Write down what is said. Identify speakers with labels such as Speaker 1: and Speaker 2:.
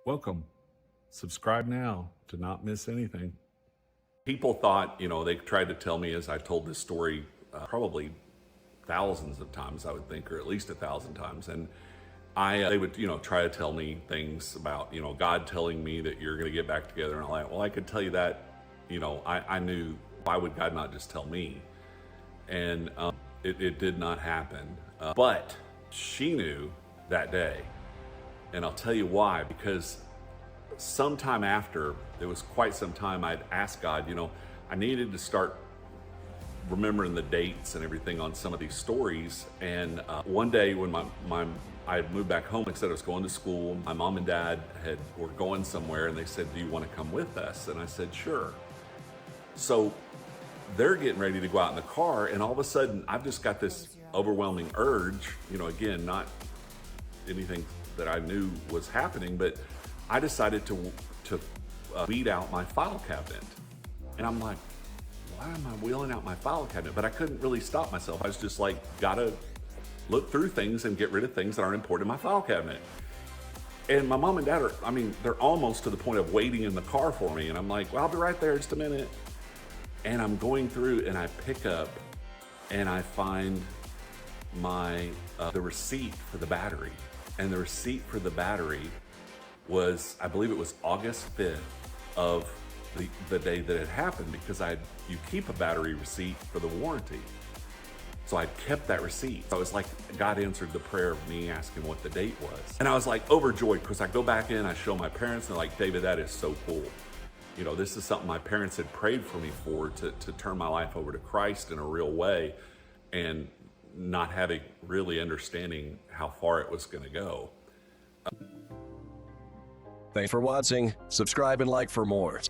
Speaker 1: Welcome. Subscribe now to not miss anything.
Speaker 2: People thought, they tried to tell me as I told this story probably thousands of times, I would think, or at least 1,000 times. And they would, try to tell me things about, God telling me that you're going to get back together and all that. Well, I could tell you that, I knew, why would God not just tell me? And it did not happen. But she knew that day. And I'll tell you why, because sometime after, it was quite some time, I'd asked God, I needed to start remembering the dates and everything on some of these stories. And one day when I had moved back home, like I said, I was going to school. My mom and dad were going somewhere, and they said, "Do you want to come with us?" And I said, "Sure." So they're getting ready to go out in the car, and all of a sudden, I've just got this overwhelming urge, again, not anything that I knew was happening, but I decided to weed out my file cabinet. And I'm like, why am I wheeling out my file cabinet? But I couldn't really stop myself. I was just like, gotta look through things and get rid of things that aren't important in my file cabinet. And my mom and dad they're almost to the point of waiting in the car for me. And I'm like, well, I'll be right there, just a minute. And I'm going through and I pick up and I find the receipt for the battery. And the receipt for the battery was, I believe it was August 5th of the day that it happened, because you keep a battery receipt for the warranty. So I kept that receipt. So it was like God answered the prayer of me asking what the date was. And I was like overjoyed, because I go back in, I show my parents, and they're like, "David, that is so cool. This is something my parents had prayed for me for, to turn my life over to Christ in a real way, and not having really understanding how far it was going to go."
Speaker 3: Thanks for watching. Subscribe and like for more.